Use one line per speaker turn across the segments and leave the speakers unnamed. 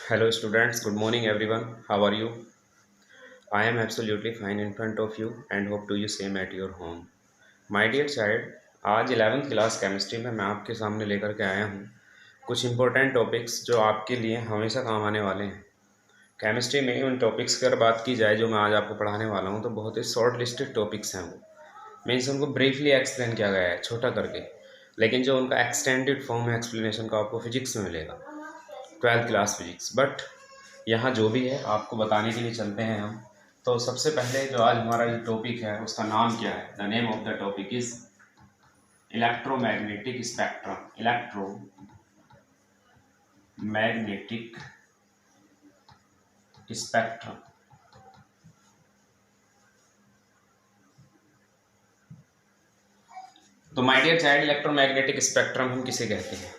Hello students, good morning everyone. How are you? I am absolutely fine in front of you and hope to you same at your home. My dear child, आज 11th class chemistry में मैं आपके सामने लेकर के आया हूँ कुछ इम्पोर्टेंट टॉपिक्स जो आपके लिए हमेशा काम आने वाले हैं। केमिस्ट्री में उन टॉपिक्स की अगर बात की जाए जो मैं आज आपको पढ़ाने वाला हूँ तो बहुत ही शॉर्ट लिस्टेड टॉपिक्स हैं वो मीन्स उनको ब्रीफली एक्सप्लेन किया गया है छोटा करके, लेकिन जो उनका एक्सटेंडेड फॉर्म है एक्सप्लेनेशन का आपको फिजिक्स में मिलेगा, 12th क्लास फिजिक्स। बट यहाँ जो भी है आपको बताने के लिए चलते हैं हम। तो सबसे पहले जो आज हमारा ये टॉपिक है उसका नाम क्या है? The name of the topic is electromagnetic spectrum. Electromagnetic spectrum. तो my dear child, electromagnetic spectrum हम किसे कहते हैं?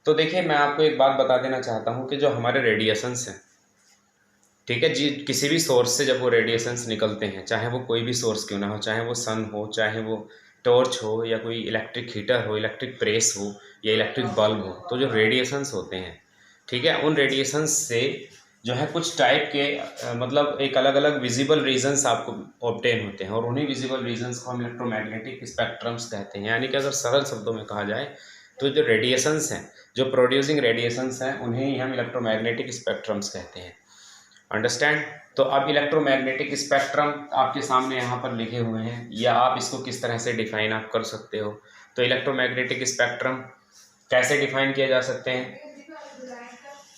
तो देखिए, मैं आपको एक बात बता देना चाहता हूँ कि जो हमारे रेडिएशंस हैं, ठीक है जी, किसी भी सोर्स से जब वो रेडिएशंस निकलते हैं, चाहे वो कोई भी सोर्स क्यों ना हो, चाहे वो सन हो, चाहे वो टॉर्च हो, या कोई इलेक्ट्रिक हीटर हो, इलेक्ट्रिक प्रेस हो, या इलेक्ट्रिक बल्ब हो, तो जो रेडिएशंस होते हैं, ठीक है, उन रेडिएशंस से जो है कुछ टाइप के मतलब एक अलग अलग विजिबल रीजन्स आपको ऑब्टेन होते हैं, और उन्हीं विजिबल रीजन्स को हम इलेक्ट्रोमैग्नेटिक स्पेक्ट्रम्स कहते हैं। यानी कि अगर सरल शब्दों में कहा जाए तो जो रेडिएशंस हैं, जो प्रोड्यूसिंग रेडिएशंस हैं, उन्हें ही हम इलेक्ट्रोमैग्नेटिक स्पेक्ट्रम्स कहते हैं। अंडरस्टैंड? तो अब इलेक्ट्रोमैग्नेटिक स्पेक्ट्रम आपके सामने यहाँ पर लिखे हुए हैं, या आप इसको किस तरह से डिफाइन आप कर सकते हो। तो इलेक्ट्रोमैग्नेटिक स्पेक्ट्रम कैसे डिफाइन किए जा सकते हैं?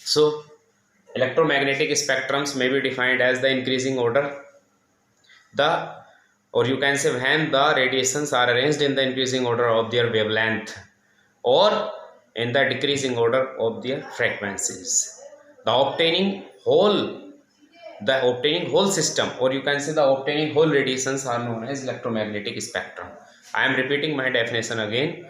So electromagnetic spectrums may be defined as the increasing order, the or you can say when the radiations are arranged in the increasing order of their wavelength or in the decreasing order of their frequencies. The obtaining whole system, or you can say the obtaining whole radiations, are known as electromagnetic spectrum. I am repeating my definition again.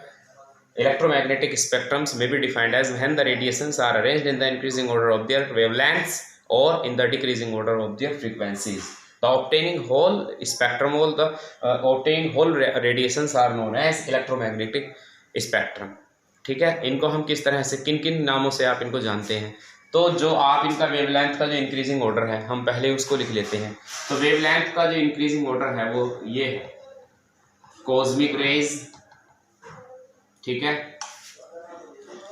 Electromagnetic spectrums may be defined as when the radiations are arranged in the increasing order of their wavelengths or in the decreasing order of their frequencies. The obtaining whole spectrum, obtaining whole radiations are known as electromagnetic spectrum. ठीक है, इनको हम किस तरह से, किन किन नामों से आप इनको जानते हैं? तो जो आप इनका वेवलेंथ का जो इंक्रीजिंग ऑर्डर है, हम पहले उसको लिख लेते हैं। तो वेवलेंथ का जो इंक्रीजिंग ऑर्डर है वो ये है, कॉस्मिक रेज, ठीक है,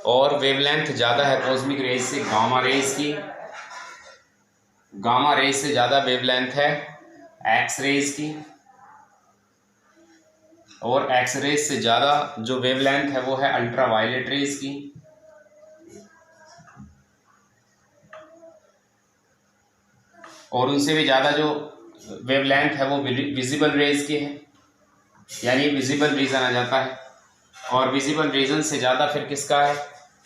और वेवलेंथ ज़्यादा है कॉस्मिक रेज से गामा रेज की, गामा रेज से ज़्यादा वेवलेंथ है एक्स रेज की, और एक्स रेज से ज़्यादा जो वेवलेंथ है वो है अल्ट्रा वायलेट रेज की, और उनसे भी ज़्यादा जो वेवलेंथ है वो विजिबल रेज की है, यानी विजिबल रीजन आ जाता है। और विजिबल रीजन से ज़्यादा फिर किसका है?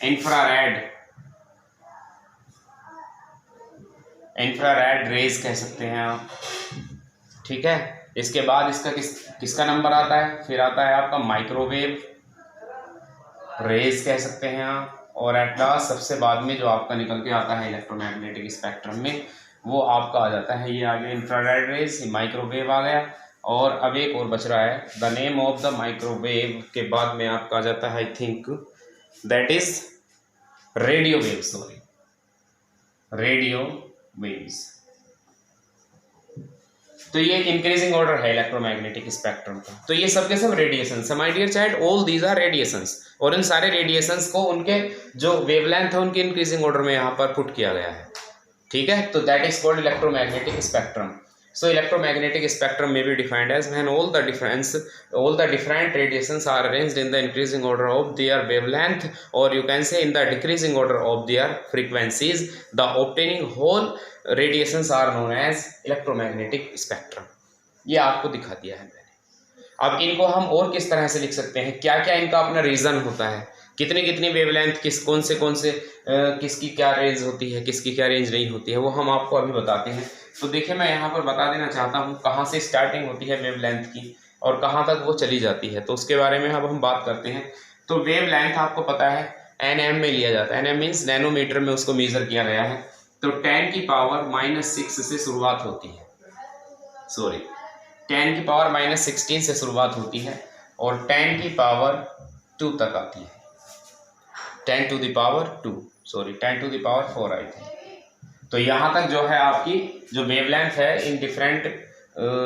इंफ्रारेड, इंफ्रारेड रेज कह सकते हैं आप, ठीक है। इसके बाद इसका किसका नंबर आता है? फिर आता है आपका माइक्रोवेव रेज कह सकते हैं आप, और एट लास्ट सबसे बाद में जो आपका निकल के आता है इलेक्ट्रोमैग्नेटिक स्पेक्ट्रम में, वो आपका आ जाता है, ये आ गया इंफ्रारेड रेज, माइक्रोवेव आ गया, और अब एक और बच रहा है, the name of the microwave के बाद में आपका आ जाता है, I think that is radio wave, sorry, radio waves. तो ये इंक्रीजिंग ऑर्डर है इलेक्ट्रोमैग्नेटिक स्पेक्ट्रम का। तो ये सब के सब रेडिएशंस है my dear child, all these are radiations, और इन सारे रेडिएशंस को उनके जो वेवलेंथ है उनके इंक्रीजिंग ऑर्डर में यहाँ पर पुट किया गया है, ठीक है। तो that is called electromagnetic spectrum. So electromagnetic spectrum may be defined as when all the different radiations are arranged in the increasing order of their wavelength, or you can say in the decreasing order of their frequencies. The obtaining whole radiations are known as electromagnetic spectrum. ये आपको दिखा दिया है मैंने। अब इनको हम और किस तरह से लिख सकते हैं, क्या क्या इनका अपना रीजन होता है, कितनी कितनी वेवलेंथ, कौन से किसकी क्या रेंज होती है, किसकी क्या रेंज नहीं होती है, वो हम आपको अभी बताते हैं। तो देखिए, मैं यहाँ पर बता देना चाहता हूँ कहाँ से स्टार्टिंग होती है वेवलेंथ की और कहाँ तक वो चली जाती है, तो उसके बारे में अब हम बात करते हैं। तो वेवलेंथ आपको पता है nm में लिया जाता है, nm मीन्स नैनोमीटर में उसको मेजर किया गया है। तो 10 की पावर -6 से शुरुआत होती है, सॉरी 10 की पावर -16 से शुरुआत होती है, और 10 की पावर 2 तक आती है, 10 to the power 2, sorry 10 to the power 4 आई थी, तो यहाँ तक जो है आपकी जो वेवलेंथ है इन डिफरेंट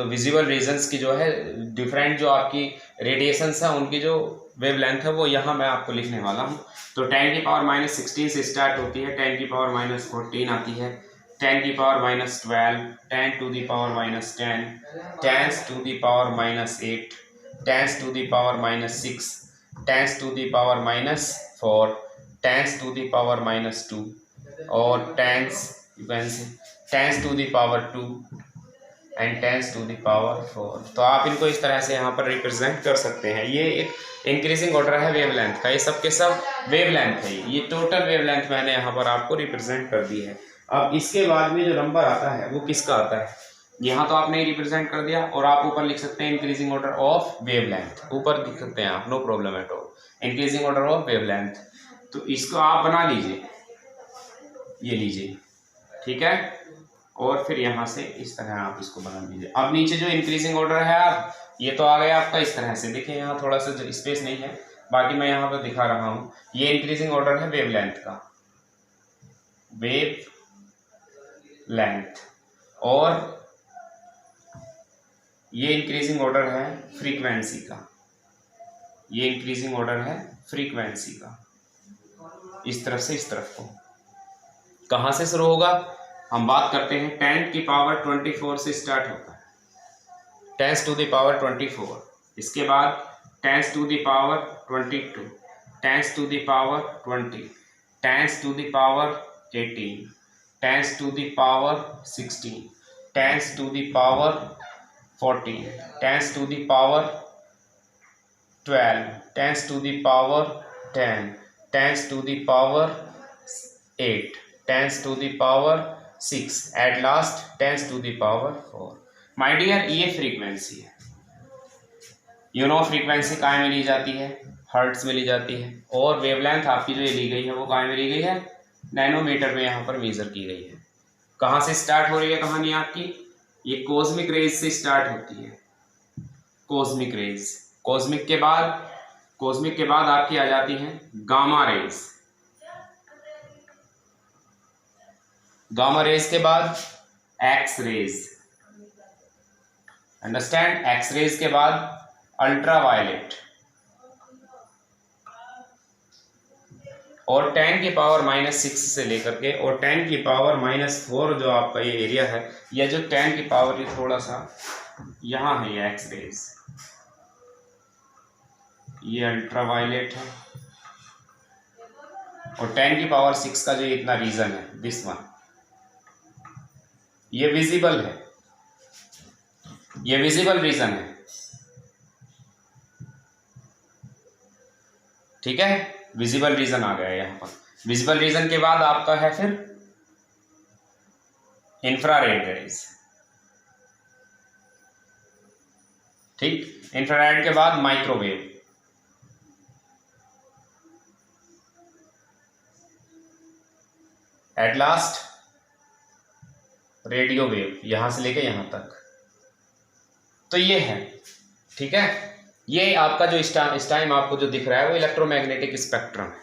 विजिबल रीजन्स की जो है डिफरेंट जो आपकी रेडिएशंस है उनकी जो वेवलेंथ है वो यहाँ मैं आपको लिखने वाला हूँ। तो 10⁻16 से स्टार्ट होती है, 10⁻14 आती है, 10⁻12, 10⁻10, 10⁻8, 10⁻6, 10⁻4, 10⁻2 और 10⁻2 एंड 10⁻4। तो आप इनको इस तरह से यहाँ पर रिप्रेजेंट कर सकते हैं। ये एक इंक्रीजिंग ऑर्डर है वेवलेंथ का, ये सब के सब वेवलेंथ है। ये टोटल वेवलेंथ मैंने यहाँ पर आपको रिप्रेजेंट कर दी है। अब इसके बाद में जो नंबर आता है वो किसका आता है, यहाँ तो आपने रिप्रेजेंट कर दिया और आप ऊपर लिख सकते हैं इंक्रीजिंग ऑर्डर ऑफ वेवलेंथ, ऊपर लिख सकते हैं आप, no problem at all, increasing order of wavelength. तो इसको आप बना लीजिए, ये लीजिए, ठीक है, और फिर यहाँ से इस तरह आप इसको बना लीजिए। अब नीचे जो इंक्रीजिंग ऑर्डर है आप, ये तो आ गया आपका इस तरह से, देखिए यहाँ थोड़ा सा स्पेस नहीं है, बाकी मैं यहाँ पर दिखा रहा हूँ। ये इंक्रीजिंग ऑर्डर है वेवलेंथ का, वेव लेंथ, और ये इंक्रीजिंग ऑर्डर है फ्रीक्वेंसी का, ये इंक्रीजिंग ऑर्डर है फ्रीक्वेंसी का, इस तरफ से इस तरफ को। कहाँ से शुरू होगा, हम बात करते हैं 10⁻24 से स्टार्ट होता है, 10⁻24, इसके बाद 10⁻22, 10⁻20, 10⁻18, 10⁻16, 10⁻14, 10⁻12, 10⁻10, 10⁻8, 10⁻6, एट लास्ट 10⁻4। माय डियर, ये फ्रीक्वेंसी है। यू नो फ्रीक्वेंसी कहाँ में ली जाती है, हर्ट्ज में ली जाती है, और वेवलेंथ आपकी जो ये ली गई है वो कहाँ में ली गई है, नैनोमीटर में यहाँ पर मेजर की गई है। कहाँ से स्टार्ट हो रही है कहानी आपकी, ये कॉस्मिक रेज से स्टार्ट होती है, कॉस्मिक रेज। कॉस्मिक के बाद आपकी आ जाती है गामा रेज, गामा रेज के बाद X rays, understand, X rays के बाद अल्ट्रावायलेट, और 10⁻⁻6 से लेकर के और 10⁻⁻4 जो आपका ये एरिया है, या जो 10 की पावर ये थोड़ा सा यहाँ है, ये एक्स रेज, ये अल्ट्रावायलेट है, और 10⁻6 का जो इतना रीजन है, दिस वन, ये विजिबल है, ये विजिबल रीजन है, ठीक है, विजिबल रीजन आ गया यहाँ पर। विजिबल रीजन के बाद आपका है फिर इंफ्रारेड रेज, ठीक, इंफ्रारेड के बाद microwave, at last radio wave, यहां से लेके यहां तक। तो ये है, ठीक है, ये आपका जो इस टाइम आपको जो दिख रहा है वो इलेक्ट्रोमैग्नेटिक स्पेक्ट्रम है,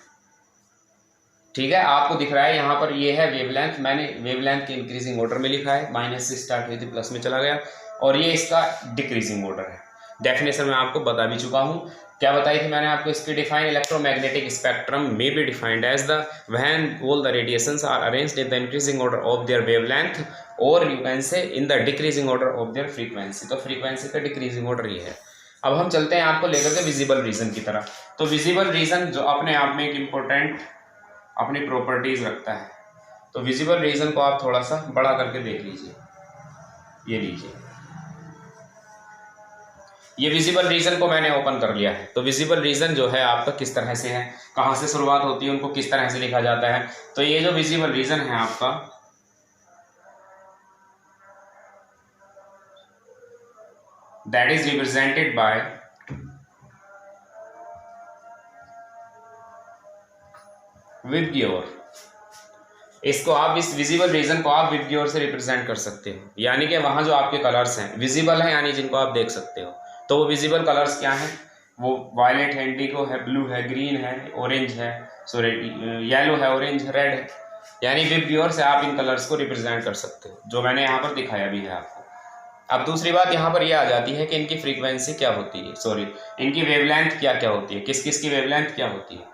ठीक है, आपको दिख रहा है यहाँ पर, ये है वेवलेंथ, मैंने वेवलेंथ के इंक्रीजिंग ऑर्डर में लिखा है, माइनस से स्टार्ट हुई थी प्लस में चला गया, और ये इसका डिक्रीजिंग ऑर्डर है। डेफिनेशन में आपको बता भी चुका हूँ, क्या बताई थी मैंने आपको इसकी define, electromagnetic spectrum may be defined as the when all the radiations are arranged in the increasing order of their wavelength, और you can say in the decreasing order of their frequency. तो frequency का decreasing order ये है। अब हम चलते हैं आपको लेकर के विजिबल रीजन की तरफ। तो विजिबल रीजन जो अपने आप में एक इम्पोर्टेंट अपनी प्रॉपर्टीज रखता है, तो विजिबल रीजन को आप थोड़ा सा बड़ा करके देख लीजिए, ये लीजिए, ये विजिबल रीजन को मैंने ओपन कर लिया है। तो विजिबल रीजन जो है आपका किस तरह से है, कहाँ से शुरुआत होती है, उनको किस तरह से लिखा जाता है। तो ये जो विजिबल रीजन है आपका, that is represented by VIBGYOR. इसको आप, इस विजिबल रीजन को आप विबग्योर से रिप्रेजेंट कर सकते हो, यानी कि वहां जो आपके कलर्स हैं विजिबल हैं, यानी जिनको आप देख सकते हो। तो वो विजिबल कलर्स क्या हैं, वो वायलेट है, इंडिगो है, ब्लू है, ग्रीन है, ऑरेंज है, सॉरी येलो है, ऑरेंज है, रेड है। यानी विबग्योर से आप इन कलर्स को रिप्रेजेंट कर सकते हो, जो मैंने यहाँ पर दिखाया भी है आपको। अब दूसरी बात यहाँ पर यह आ जाती है कि इनकी फ्रीक्वेंसी क्या होती है, सॉरी इनकी वेवलेंथ क्या क्या होती है, किस किस की वेवलेंथ क्या होती है।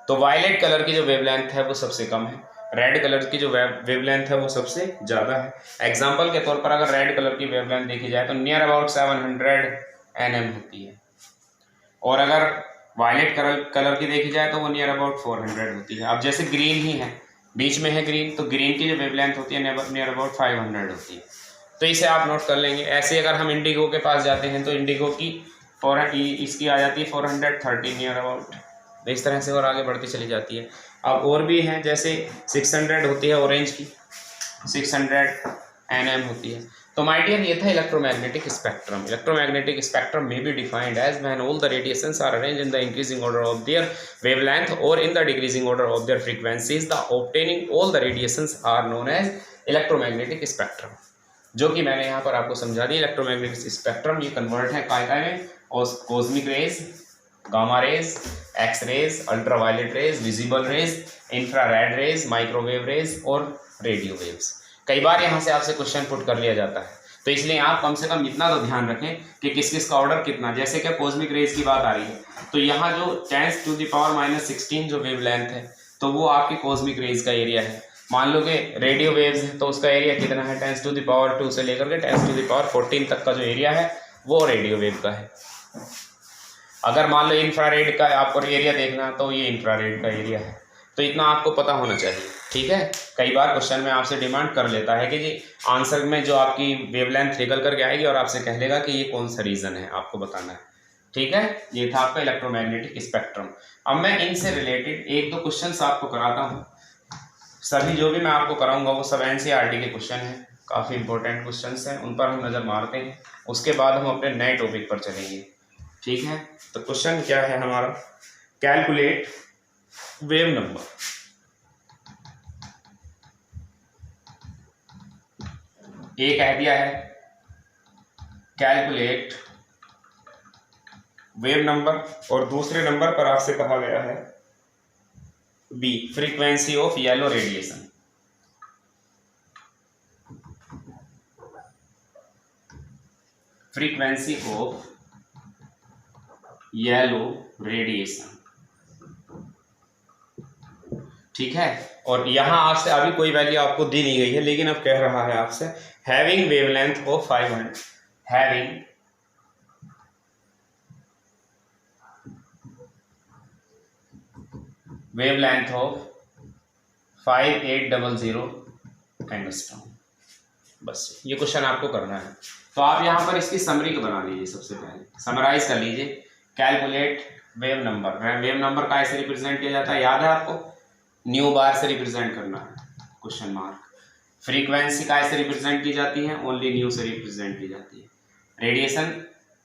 तो वायलेट कलर की जो वेवलेंथ है वो सबसे कम है, रेड कलर की जो वेवलेंथ है वो सबसे ज़्यादा है। एग्जाम्पल के तौर पर अगर रेड कलर की वेवलेंथ देखी जाए तो नियर अबाउट 700 nm होती है, और अगर वायलेट कलर की देखी जाए तो वो नियर अबाउट 400 होती है। अब जैसे ग्रीन ही है, बीच में है ग्रीन, तो ग्रीन की जो वेवलेंथ होती है नियर अबाउट 500 होती है। तो इसे आप नोट कर लेंगे। ऐसे अगर हम इंडिगो के पास जाते हैं तो इंडिगो की इसकी आ जाती है 430 नियर अबाउट। तो इस तरह से और आगे बढ़ती चली जाती है। अब और भी हैं, जैसे 600 होती है ऑरेंज की, 600 nm होती है। तो माय डियर, ये था electromagnetic spectrum. Electromagnetic spectrum may be defined as when all the radiations are arranged in the increasing order of their wavelength or in the decreasing order of their frequencies. The obtaining all the radiations are known as electromagnetic spectrum, जो कि मैंने यहाँ पर आपको समझा दी। Electromagnetic spectrum ये convert है काय में, cosmic rays, gamma rays, X rays, ultraviolet rays, visible rays, infrared rays, microwave rays और रेडियो वेव्स। कई बार यहाँ से आपसे क्वेश्चन पुट कर लिया जाता है, तो इसलिए आप कम से कम इतना तो ध्यान रखें कि किस किस का ऑर्डर कितना। जैसे कि कॉस्मिक रेज की बात आ रही है, तो यहाँ जो 10⁻⁻16 जो वेवलेंथ है, तो वो आपकी कॉस्मिक रेज का एरिया है। मान लो कि रेडियो वेव्स है, तो उसका एरिया कितना है, 10⁻2 से लेकर के 10⁻14 तक का जो एरिया है वो रेडियो वेव का है। अगर मान लो इंफ्रारेड का आपको एरिया देखना, तो ये इंफ्रारेड का एरिया है। तो इतना आपको पता होना चाहिए, ठीक है। कई बार क्वेश्चन में आपसे डिमांड कर लेता है कि जी आंसर में जो आपकी वेवलेंथ निकल करके आएगी और आपसे कह लेगा कि ये कौन सा रीजन है, आपको बताना है, ठीक है। ये था आपका इलेक्ट्रोमैग्नेटिक स्पेक्ट्रम। अब मैं इनसे रिलेटेड एक दो क्वेश्चन आपको कराता हूँ। सभी जो भी मैं आपको कराऊंगा वो सब NCERT के क्वेश्चन हैं, काफ़ी इंपॉर्टेंट क्वेश्चन हैं, उन पर हम नज़र मारते हैं। उसके बाद हम अपने नए टॉपिक पर चलेंगे, ठीक है। तो क्वेश्चन क्या है हमारा, कैलकुलेट वेव नंबर। ए कह दिया है कैलकुलेट वेव नंबर, और दूसरे नंबर पर आपसे कहा गया है B, frequency of yellow radiation. Frequency of yellow radiation, ठीक है। और यहां आपसे अभी कोई वैल्यू आपको दी नहीं गई है, लेकिन अब कह रहा है आपसे having wavelength of 500, having wavelength of 5800 angstrom. बस ये क्वेश्चन आपको करना है। तो आप यहाँ पर इसकी समरी को बना लीजिए, सबसे पहले समराइज कर लीजिए। Calculate wave number, wave number का ऐसे रिप्रेजेंट किया जाता है, याद है आपको, न्यू बार से रिप्रेजेंट करना है, क्वेश्चन मार्क। फ्रीक्वेंसी का ऐसे रिप्रेजेंट की जाती है, ओनली न्यू से रिप्रेजेंट की जाती है। Radiation,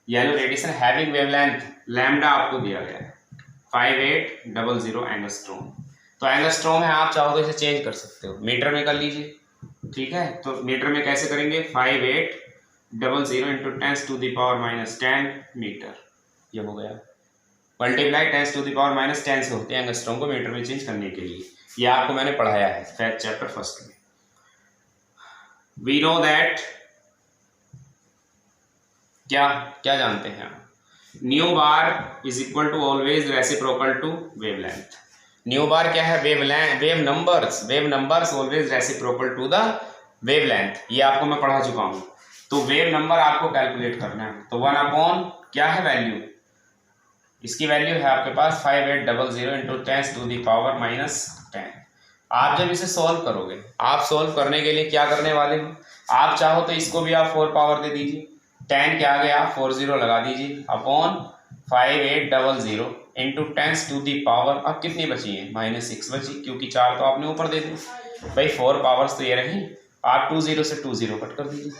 yellow radiation having wavelength lambda आपको दिया गया है 5800 एंगस्ट्रॉम। तो एंगस्ट्रॉम है, आप चाहो तो इसे चेंज कर सकते हो, मीटर में कर लीजिए, ठीक है। तो मीटर में कैसे करेंगे, 5800 इंटू 10⁻⁻10 मीटर, ये हो गया। मल्टीप्लाई 10⁻⁻10 से होते हैं एंगस्ट्रॉम को मीटर में चेंज करने के लिए। ये आपको मैंने पढ़ाया है फैक्ट चैप्टर फर्स्ट में। वी नो दैट, क्या क्या जानते हैं आप, nu bar is equal to always reciprocal to wavelength. Nu bar क्या है, wave numbers always reciprocal to the wavelength. ये आपको मैं पढ़ा चुका हूं। तो वेव नंबर आपको कैलकुलेट करना है, तो 1 अपॉन क्या है वैल्यू, इसकी वैल्यू है आपके पास 5800 इंटू 10⁻⁻10। आप जब इसे सॉल्व करोगे, आप सॉल्व करने के लिए क्या करने वाले हो, आप चाहो तो इसको भी आप 4 पावर दे दीजिए, 10 के आगे आप 40 लगा दीजिए, अपॉन 5800 इंटू 10⁻, अब कितनी बची है, -6 बची, क्योंकि 4 तो आपने ऊपर दे दी भाई, 4 पावर्स तो ये रही, आप 20 से 20 कट कर दीजिए,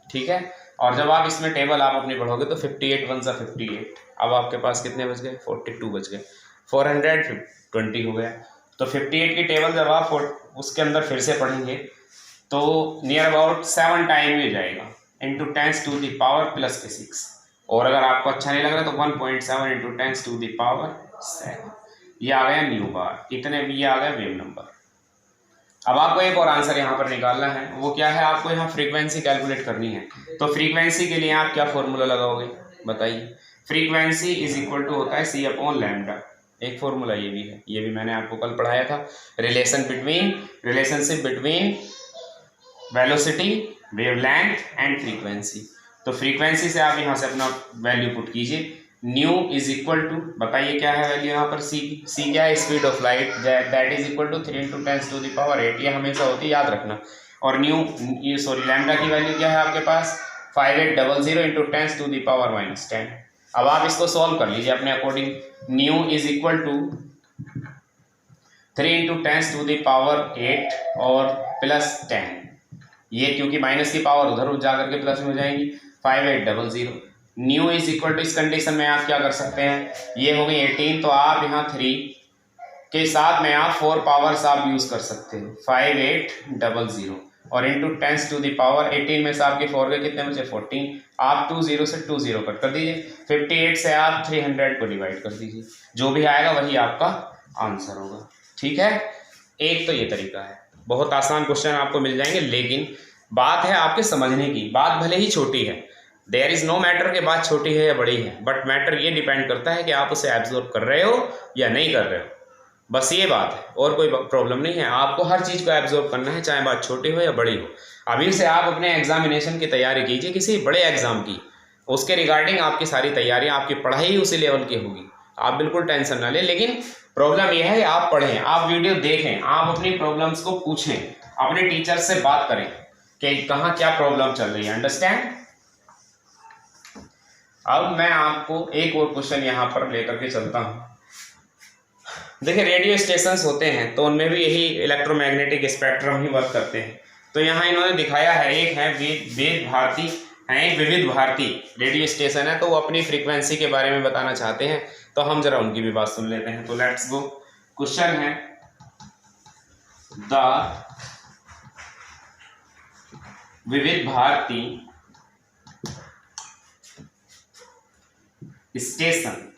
ठीक है। और जब आप इसमें टेबल आप अपनी पढ़ोगे तो 58 1 सा 58, अब आपके पास कितने बच गए, 42 बच गए, 420 हो गया। तो 58 की टेबल जब आप उसके अंदर फिर से पढ़ेंगे तो नियर अबाउट 7 टाइम में जाएगा, इंटू 10⁻+ के 6। और अगर आपको अच्छा नहीं लग रहा तो 1.7 इंटू 10⁻7, ये आ गया न्यू बार, इतने भी ये आ गया वेव नंबर। अब आपको एक और आंसर यहाँ पर निकालना है, वो क्या है, आपको यहाँ फ्रीक्वेंसी कैलकुलेट करनी है। तो फ्रीक्वेंसी के लिए आप क्या फॉर्मूला लगाओगे बताइए। फ्रीक्वेंसी इज इक्वल टू होता है सी अपॉन लैम्डा। एक फॉर्मूला ये भी है, ये भी मैंने आपको कल पढ़ाया था, relationship between velocity, wavelength and frequency. तो फ्रीक्वेंसी से आप यहाँ से अपना वैल्यू पुट कीजिए, न्यू इज इक्वल टू, बताइए क्या है वैल्यू यहाँ पर, सी क्या है, speed of light, that is equal to 3 × 10⁸, ये हमेशा होती है, याद रखना। और लैम्डा की वैल्यू क्या है आपके पास, 5800 × 10⁻⁻10। अब आप इसको सॉल्व कर लीजिए अपने according. Nu is equal to 3 × 10⁸ और प्लस 10, ये क्योंकि माइनस की पावर उधर जा करके प्लस में हो जाएंगी, 5800। न्यू इज इक्वल टू, इस कंडीशन में आप क्या कर सकते हैं, ये हो गई 18, तो आप यहाँ 3 के साथ में आप 4 पावर्स आप यूज कर सकते हैं, 5800 और इंटू 10⁻18 में से आपके 4 के कितने बचे, 14। आप 20 से 20 कट कर दीजिए, 58 से आप 300 को डिवाइड कर दीजिए, जो भी आएगा वही आपका आंसर होगा। ठीक है, एक तो ये तरीका है, बहुत आसान क्वेश्चन आपको मिल जाएंगे, लेकिन बात है आपके समझने की। बात भले ही छोटी है, देयर इज नो मैटर कि बात छोटी है या बड़ी है, बट मैटर ये डिपेंड करता है कि आप उसे एब्जॉर्ब कर रहे हो या नहीं कर रहे हो, बस ये बात है, और कोई प्रॉब्लम नहीं है। आपको हर चीज़ को एब्जॉर्ब करना है, चाहे बात छोटी हो या बड़ी हो। अभी से आप अपने एग्जामिनेशन की तैयारी कीजिए, किसी बड़े एग्जाम की, उसके रिगार्डिंग आपकी सारी तैयारियाँ, आपकी पढ़ाई उसी लेवल की होगी, आप बिल्कुल टेंशन ना लें। लेकिन प्रॉब्लम यह है, आप पढ़ें, आप वीडियो देखें, आप अपनी प्रॉब्लम्स को पूछें, अपने टीचर से बात करें कि कहाँ क्या प्रॉब्लम चल रही है, अंडरस्टैंड। अब मैं आपको एक और क्वेश्चन यहाँ पर लेकर के चलता हूँ। देखिए, रेडियो स्टेशंस होते हैं तो उनमें भी यही इलेक्ट्रोमैग्नेटिक स्पेक्ट्रम ही वर्क करते हैं। तो यहाँ इन्होंने दिखाया है, एक है विविध भारती रेडियो स्टेशन है, तो वो अपनी फ्रीक्वेंसी के बारे में बताना चाहते हैं, तो हम जरा उनकी भी बात सुन लेते हैं। तो लेट्स गो। क्वेश्चन है, the Vividh Bharati station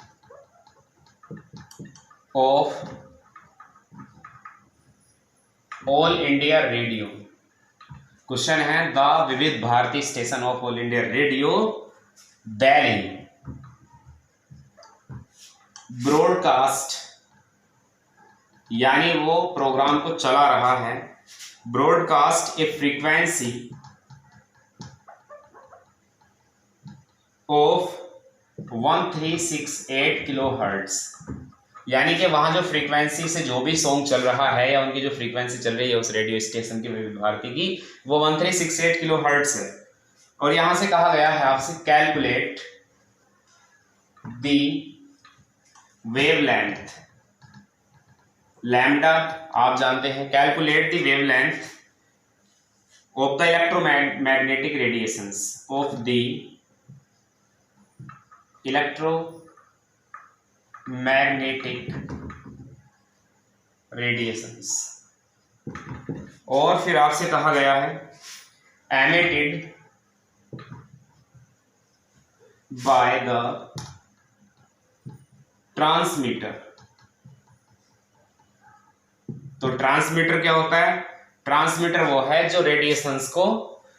of all India radio. Question है, the Vividh Bharati station of all India radio Delhi broadcast, यानी वो प्रोग्राम को चला रहा है, broadcast a frequency of 1368 kilohertz, यानी कि वहां जो फ्रीक्वेंसी से जो भी सॉन्ग चल रहा है या उनकी जो फ्रीक्वेंसी चल रही है उस रेडियो स्टेशन की, विविध भारती की, वो 1368 किलोहर्ट्ज है। और यहां से कहा गया है आपसे, कैलकुलेट दी वेवलेंथ, लैम्डा आप जानते हैं, calculate the wavelength of the electromagnetic radiations of the electromagnetic radiations. और फिर आपसे कहा गया है, एमिटेड बाय द ट्रांसमीटर। तो ट्रांसमीटर क्या होता है, ट्रांसमीटर वो है जो रेडिएशंस को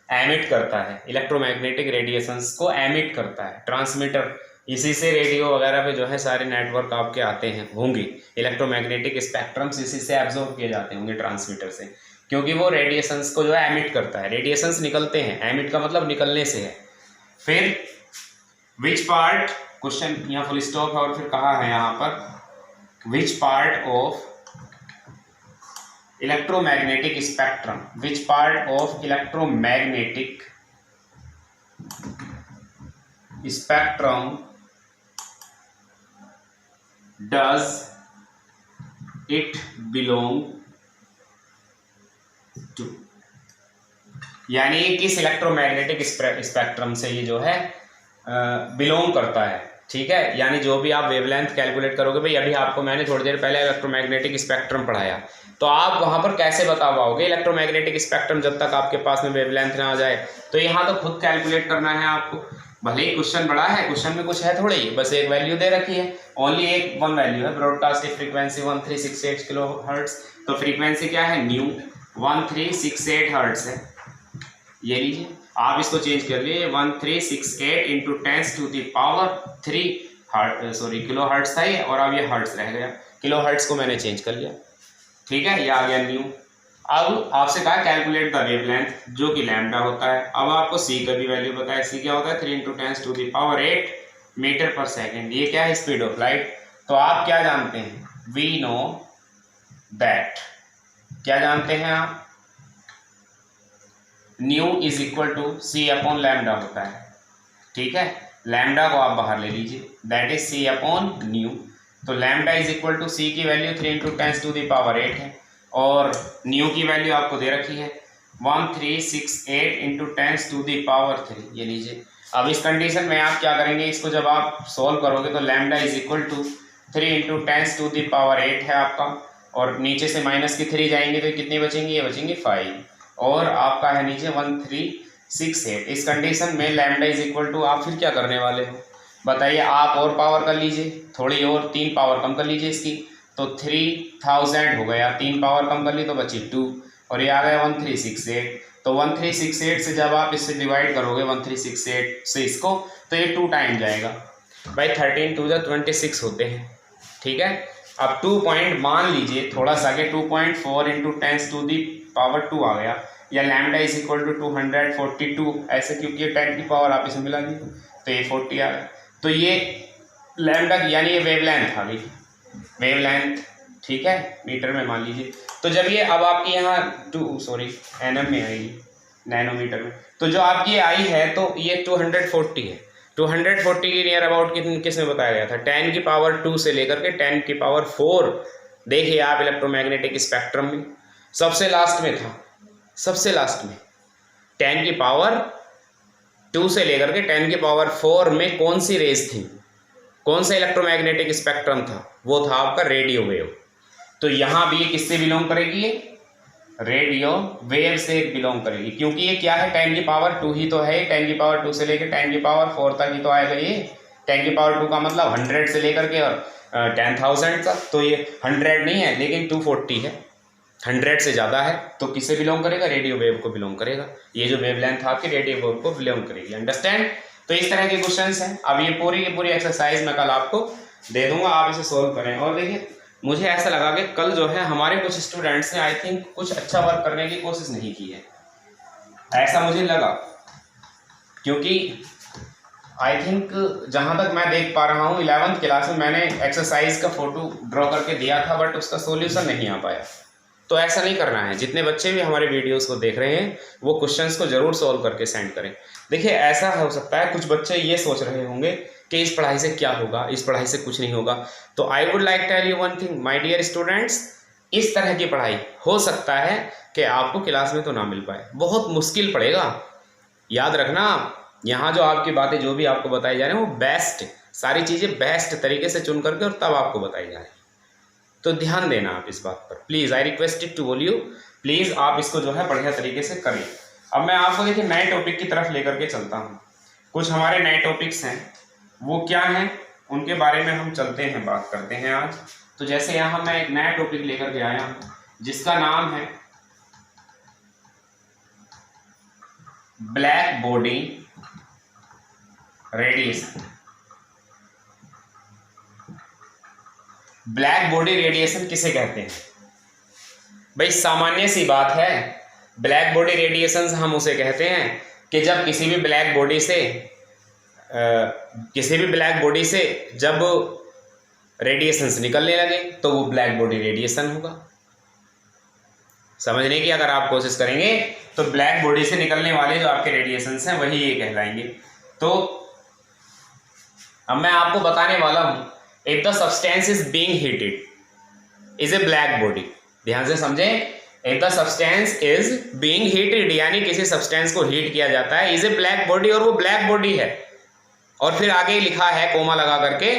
एमिट करता है, इलेक्ट्रोमैग्नेटिक रेडिएशंस को एमिट करता है ट्रांसमीटर। इसी से रेडियो वगैरह पे जो है सारे नेटवर्क आपके आते हैं होंगे, इलेक्ट्रोमैग्नेटिक स्पेक्ट्रम्स इसी से एब्जॉर्ब किए जाते होंगे ट्रांसमीटर से, क्योंकि वो रेडिएशंस को जो है एमिट करता है। रेडिएशंस निकलते हैं, एमिट का मतलब निकलने से है। फिर विच पार्ट, क्वेश्चन यहाँ फुल स्टॉप है, और फिर कहा है यहाँ पर, which part of electromagnetic spectrum, which part of electromagnetic spectrum does it belong to, यानी किस इलेक्ट्रोमैग्नेटिक स्पेक्ट्रम से ये जो है बिलोंग करता है। ठीक है, यानी जो भी आप वेवलेंथ कैलकुलेट करोगे, भाई अभी आपको मैंने थोड़ी देर पहले इलेक्ट्रोमैग्नेटिक स्पेक्ट्रम पढ़ाया, तो आप वहां पर कैसे बता पाओगे इलेक्ट्रोमैग्नेटिक स्पेक्ट्रम जब तक आपके पास में वेवलेंथ ना आ जाए। तो यहाँ तो खुद कैलकुलेट करना है आपको, भले ही क्वेश्चन बड़ा है, क्वेश्चन में कुछ है थोड़ी, बस एक वैल्यू दे रखी है, ओनली वन वैल्यू है, ब्रॉडकास्ट फ्रीक्वेंसी 1368 किलोहर्ट्ज। तो फ्रीक्वेंसी क्या है, न्यू, 1368 हर्ट्ज है। ये लीजिए, आप इसको चेंज कर लिए 1368 into 10 to the power 3 kilo hertz था ये, और अब ये हर्ट्ज रह गया, किलो हर्ट्ज को मैंने चेंज कर लिया। ठीक है, ये आ गया न्यू। अब आपसे कहा कैलकुलेट द वेवलेंथ, जो कि लैम्डा होता है। अब आपको सी का भी वैल्यू बताया, सी क्या होता है 3 into 10 to the power 8 metre per second. ये क्या है, स्पीड ऑफ लाइट। तो आप क्या जानते हैं, वी नो दैट, क्या जानते हैं आप, nu is equal to C upon lambda होता है। ठीक है, लैम्डा को आप बाहर ले लीजिए, that is C upon nu. तो lambda is equal to C की value 3 into 10 to the power 8 है, और न्यू की वैल्यू आपको दे रखी है 1368 इंटू 10 टू द पावर 3। ये लीजिए, अब इस कंडीशन में आप क्या करेंगे, इसको जब आप सॉल्व करोगे तो lambda is equal to 3 into 10 to the power 8 है आपका, और नीचे से माइनस की 3 जाएंगे तो कितनी बचेंगी, ये बचेंगी 5, और आपका है नीचे 1368। इस कंडीशन में लैम्डा इज इक्वल टू, आप फिर क्या करने वाले हो बताइए, आप और पावर कर लीजिए थोड़ी, और 3 पावर कम कर लीजिए इसकी, तो 3000 हो गया, 3 पावर कम कर ली तो बची 2, और ये आ गया 1368। तो 1368 से जब आप इससे डिवाइड करोगे 1368 से इसको, तो ये 2 टाइम जाएगा भाई, 13 2 26 होते हैं। ठीक है, अब 2 पॉइंट मान लीजिए थोड़ा सा के 2.4 इंटू 10 टू दी पावर 2 आ गया, या लैम्डा इज इक्वल टू 242 ऐसे, क्योंकि ये 10 की पावर आप इसमें मिला दी तो ये 40 आ गया। तो ये लैम्डा यानी ये वेवलेंथ आ गई, वेवलेंथ। ठीक है, मीटर में मान लीजिए। तो जब ये अब आपकी यहाँ एनएम में आएगी, नैनोमीटर में, तो जो आपकी आई है तो ये 240 है। 240 की नियर अबाउट किस में बताया गया था, 10 की पावर 2 से लेकर के 10 की पावर 4। देखिए आप इलेक्ट्रोमैग्नेटिक स्पेक्ट्रम में सबसे लास्ट में था, सबसे लास्ट में 10 की पावर 2 से लेकर के 10 की पावर 4 में कौन सी रेज थी, कौन सा इलेक्ट्रोमैग्नेटिक स्पेक्ट्रम था, वो था आपका रेडियो वेव। तो यहाँ भी ये किससे बिलोंग करेगी, ये रेडियो वेव से बिलोंग करेगी, क्योंकि ये क्या है 10 की पावर 2 ही तो है, 10 की पावर 2 से लेकर 10 की पावर 4 तक ही तो आएगा ये। 10 की पावर 2 का मतलब 100 से लेकर के और 10,000 तक, तो ये 100 नहीं है लेकिन 240 है, 100 से ज़्यादा है, तो किससे बिलोंग करेगा, रेडियो वेव को बिलोंग करेगा। ये जो वेवलेंथ आपकी रेडियो वेव को बिलोंग करेगी, अंडरस्टैंड। तो इस तरह के क्वेश्चंस हैं। अब ये पूरी की पूरी एक्सरसाइज मैं कल आपको दे दूंगा, आप इसे सोल्व करें। और देखिए मुझे ऐसा लगा कि कल जो है हमारे कुछ स्टूडेंट्स ने आई थिंक कुछ अच्छा वर्क करने की कोशिश नहीं की है, ऐसा मुझे लगा, क्योंकि आई थिंक जहाँ तक मैं देख पा रहा हूँ 11th क्लास में मैंने एक्सरसाइज का फोटो ड्रॉ करके दिया था, बट उसका सोल्यूशन नहीं आ पाया। तो ऐसा नहीं करना है, जितने बच्चे भी हमारे वीडियोस को देख रहे हैं वो क्वेश्चंस को जरूर सॉल्व करके सेंड करें। देखिए ऐसा हो सकता है कुछ बच्चे ये सोच रहे होंगे कि इस पढ़ाई से क्या होगा, इस पढ़ाई से कुछ नहीं होगा। तो I would like tell you one thing my dear students, इस तरह की पढ़ाई हो सकता है कि आपको क्लास में तो ना मिल पाए, बहुत मुश्किल पड़ेगा। याद रखना, यहाँ जो आपकी बातें जो भी आपको बताई जा रही हैं वो बेस्ट, सारी चीज़ें बेस्ट तरीके से चुन करके और तब आपको बताई जा रही है। तो ध्यान देना आप इस बात पर, please I requested to all you, please आप इसको जो है बढ़िया तरीके से करें। अब मैं आपको देखिए नए टॉपिक की तरफ लेकर के चलता हूँ। कुछ हमारे नए टॉपिक्स हैं, वो क्या हैं उनके बारे में हम चलते हैं, बात करते हैं आज। तो जैसे यहाँ मैं एक नया टॉपिक लेकर के आया हूँ जिसका नाम है black body radiation. Black body radiation किसे कहते हैं भाई? सामान्य सी बात है, ब्लैक बॉडी रेडिएशन हम उसे कहते हैं कि जब किसी भी ब्लैक बॉडी से जब रेडिएशंस निकलने लगे तो वो ब्लैक बॉडी रेडिएशन होगा। समझने की अगर आप कोशिश करेंगे तो ब्लैक बॉडी से निकलने वाले जो आपके रेडिएशंस हैं वही ये कहलाएंगे। तो अब मैं आपको बताने वाला हूं, if the substance is being heated is a black body. ध्यान से समझें, if the substance is being heated यानी किसी सब्सटेंस को हीट किया जाता है, इज ए ब्लैक बॉडी, और वो ब्लैक बॉडी है। और फिर आगे लिखा है कोमा लगा करके,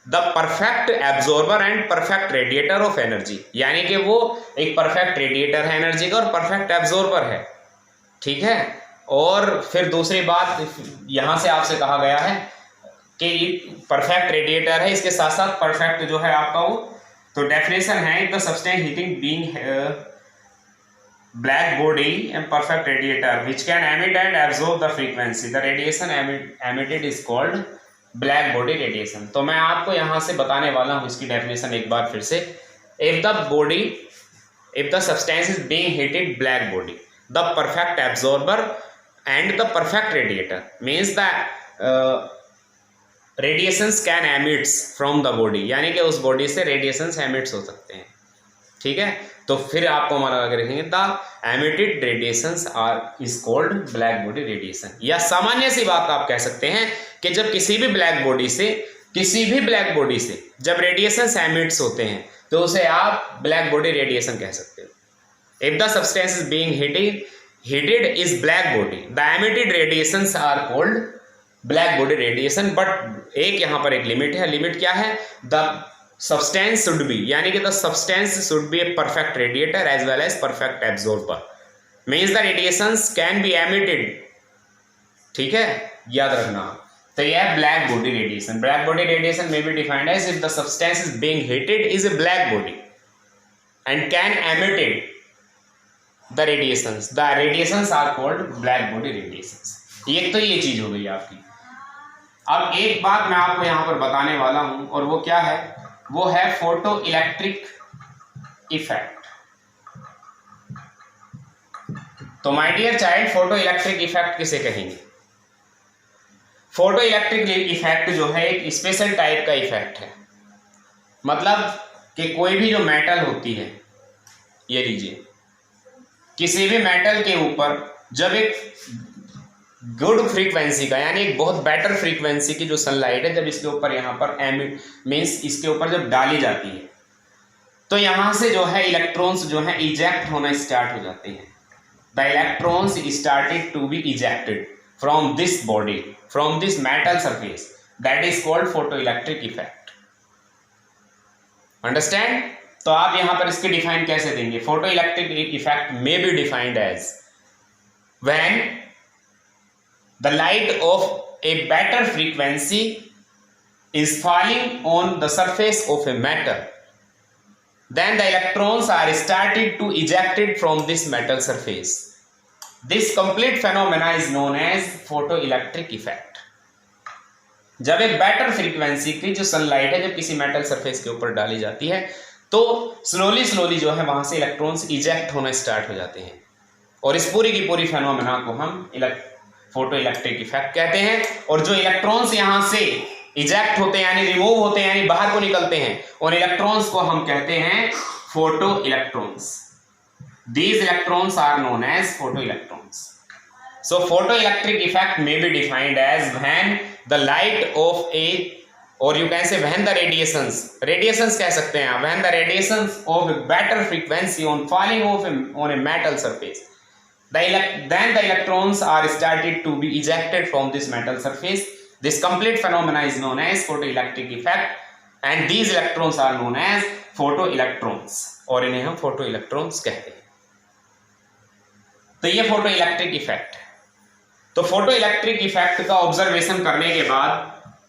the perfect absorber and perfect radiator of energy, यानी कि वो एक परफेक्ट रेडिएटर है एनर्जी का और परफेक्ट एब्जॉर्बर है। ठीक है, और फिर दूसरी बात यहां से आपसे कहा गया है कि परफेक्ट रेडिएटर है, इसके साथ साथ परफेक्ट जो है आपका वो, तो डेफिनेशन है the substance heating being black body and perfect radiator which can emit and absorb the frequency. The radiation emitted is called black body radiation. तो मैं आपको यहाँ से बताने वाला हूँ इसकी डेफिनेशन एक बार फिर से. If the substance is being heated, black body, the perfect absorber and the perfect radiator means that radiations can emits from the body, यानी कि उस बॉडी से radiations emits हो सकते हैं. ठीक है, तो फिर आपको हमारा आगे रखेंगे the emitted radiations are is called black body radiation. या सामान्य सी बात आप कह सकते हैं कि जब किसी भी ब्लैक बॉडी से जब रेडिएशंस एमिट्स होते हैं तो उसे आप ब्लैक बॉडी रेडिएशन कह सकते हो. If the substance is being heated is black body, the emitted radiations are called black body radiation. But एक यहाँ पर एक लिमिट है. लिमिट क्या है? द substance should be, यानी कि the substance should be a perfect radiator as well as perfect absorber, means the radiations can be emitted. ठीक है, याद रखना. तो यह black body radiation. Black body radiation may be defined as if the substance is being heated is a black body and can emitted the radiations. The radiations are called black body radiations. एक तो ये चीज हो गई आपकी. अब एक बात मैं आपको यहाँ पर बताने वाला हूँ और वो क्या है? वो है फोटो इलेक्ट्रिक इफेक्ट. तो my dear child, photo electric effect किसे कहेंगे? फोटो इलेक्ट्रिक इफेक्ट जो है एक स्पेशल टाइप का इफेक्ट है. मतलब कि कोई भी जो मेटल होती है, ये लीजिए, किसी भी मेटल के ऊपर जब एक गुड फ्रीक्वेंसी का, यानी एक बहुत बेटर फ्रीक्वेंसी की जो सनलाइट है, जब इसके ऊपर यहाँ पर एमिट मीन्स इसके ऊपर जब डाली जाती है तो यहाँ से जो है इलेक्ट्रॉन्स जो है इजेक्ट होना स्टार्ट हो जाते हैं. The electrons started to be ejected from this body, from this metal surface. That is called photo electric effect. Understand? तो आप यहाँ पर इसके डिफाइन कैसे देंगे? Photo electric effect may be defined as when the light of a better frequency is falling on the surface of a metal, then the electrons are started to ejected from this metal surface. This complete phenomena is known as photoelectric effect. जब एक better frequency की जो sunlight है जब किसी metal surface के ऊपर डाली जाती है तो स्लोली जो है वहां से इलेक्ट्रॉन्स इजेक्ट होना स्टार्ट हो जाते हैं, और इस पूरी की पूरी फेनोमेना को हम फोटो इलेक्ट्रिक इफेक्ट कहते हैं. और जो इलेक्ट्रॉन्स यहां से इजेक्ट होते हैं यानी रिमूव होते हैं यानी बाहर को निकलते हैं, और इलेक्ट्रॉन्स को हम कहते हैं photo electrons. These electrons are known as photo electrons. So photo electric effect may be defined as when the light of a, और you can say when the radiations कह सकते हैं आप, when the radiations of a better frequency on falling on a metal surface, then the electrons are started to be ejected from this metal surface. This complete phenomena is known as photoelectric effect, and these electrons are known as photoelectrons, और इन्हें हम photoelectrons कहते हैं. तो ये photoelectric effect है. तो photoelectric effect का ऑब्जर्वेशन करने के बाद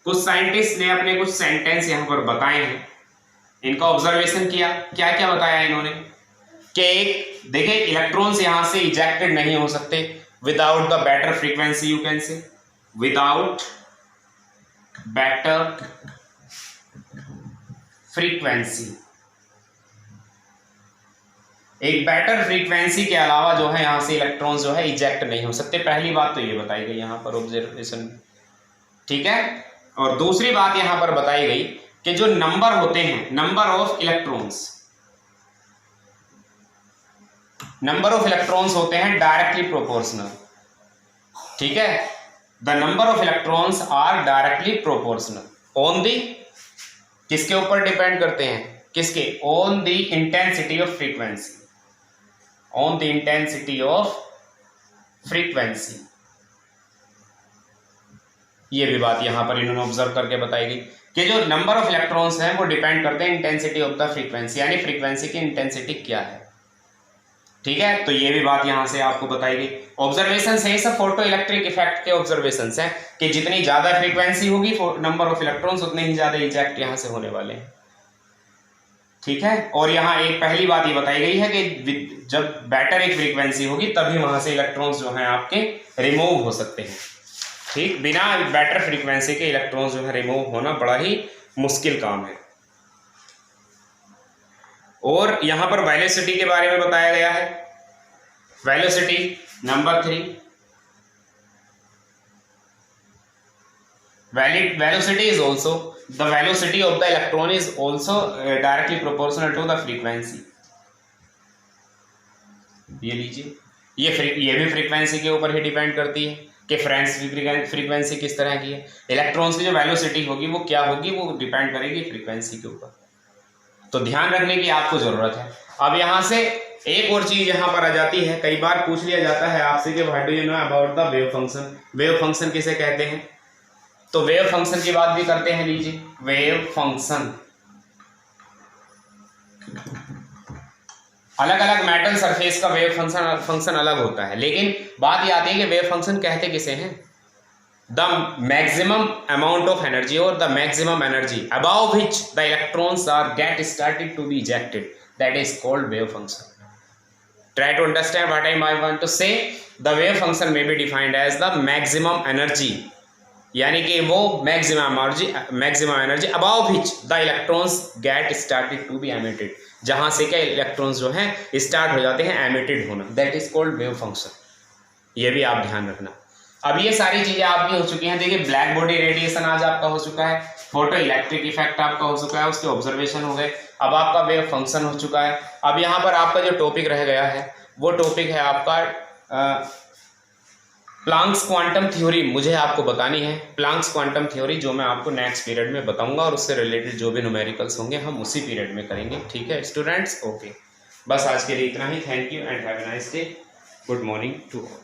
कुछ साइंटिस्ट ने अपने कुछ सेंटेंस यहाँ पर बताए हैं. इनका ऑब्जर्वेशन किया, क्या क्या बताया इन्होंने कि एक देखिए इलेक्ट्रॉन्स यहां से इजेक्टेड नहीं हो सकते without the better frequency. You can से विदाउट बेटर फ्रीक्वेंसी. एक बेटर फ्रीक्वेंसी के अलावा जो है यहां से इलेक्ट्रॉन्स जो है इजेक्ट नहीं हो सकते. पहली बात तो ये बताई गई यहां पर ऑब्जर्वेशन. ठीक है, और दूसरी बात यहां पर बताई गई कि जो नंबर होते हैं, नंबर ऑफ इलेक्ट्रॉन्स होते हैं डायरेक्टली प्रोपोर्शनल. ठीक है, the number of electrons are directly proportional on the, किसके ऊपर डिपेंड करते हैं? किसके? On the intensity of frequency. On the intensity of frequency. ये भी बात यहां पर इन्होंने ऑब्जर्व करके बताई गई कि जो नंबर ऑफ इलेक्ट्रॉन्स हैं वो डिपेंड करते हैं इंटेंसिटी ऑफ द फ्रीक्वेंसी, यानी फ्रीक्वेंसी की इंटेंसिटी क्या है. ठीक है, तो ये भी बात यहां से आपको बताई गई. ऑब्जर्वेशन है सब फोटो इलेक्ट्रिक इफेक्ट के ऑब्जर्वेशन हैं कि जितनी ज्यादा फ्रीक्वेंसी होगी नंबर ऑफ इलेक्ट्रॉन्स उतने ही ज्यादा इजेक्ट यहां से होने वाले हैं. ठीक है। और यहाँ एक पहली बात ये बताई गई है कि जब बेटर एक फ्रीक्वेंसी होगी तभी वहां से इलेक्ट्रॉन्स जो हैं आपके रिमूव हो सकते हैं। ठीक, बिना बेटर फ्रीक्वेंसी के इलेक्ट्रॉन्स जो है रिमूव होना बड़ा ही मुश्किल काम है। और यहाँ पर वेलोसिटी के बारे में बताया गया है। Velocity number 3, velocity is also the velocity of the electron is also directly proportional to the frequency। ये लीजिए, ये भी फ्रीक्वेंसी के ऊपर ही डिपेंड करती है कि फ्रीक्वेंसी किस तरह की है। इलेक्ट्रॉन्स की जो वेलोसिटी होगी वो क्या होगी, वो डिपेंड करेगी फ्रीक्वेंसी के ऊपर। तो ध्यान रखने की आपको जरूरत है। अब यहाँ से एक और चीज यहाँ पर आ जाती है, कई बार पूछ लिया जाता है आपसे कि what do you know about the wave function. Wave function किसे कहते हैं? तो वेव फंक्शन की बात भी करते हैं। लीजिए, वेव फंक्शन अलग अलग मेटल सरफेस का वेव फंक्शन अलग होता है, लेकिन बात ये आती है कि वेव फंक्शन कहते किसे हैं? The maximum amount of energy और the maximum energy above which the electrons are get started to be ejected, that is called wave function. Try to understand what I want to say. The wave function may be defined as the maximum energy, यानी कि वो maximum energy above which the electrons get started to be emitted, जहां से क्या electrons जो हैं start हो जाते हैं एमिटेड होना, that is called wave function. ये भी आप ध्यान रखना। अब ये सारी चीजें आपकी हो चुकी हैं। देखिए, ब्लैक बॉडी रेडिएशन आज आपका हो चुका है, फोटो इलेक्ट्रिक इफेक्ट आपका हो चुका है, उसके ऑब्जर्वेशन हो गए, अब आपका वेव फंक्शन हो चुका है। अब यहाँ पर आपका जो टॉपिक रह गया है वो टॉपिक है आपका प्लांक्स क्वांटम थ्योरी। मुझे आपको बतानी है प्लांक्स क्वांटम थ्योरी, जो मैं आपको नेक्स्ट पीरियड में बताऊंगा, और उससे रिलेटेड जो भी न्यूमेरिकल्स होंगे हम उसी पीरियड में करेंगे। ठीक है स्टूडेंट्स, ओके, बस आज के लिए इतना ही। Thank you and have a nice day. Good morning to all.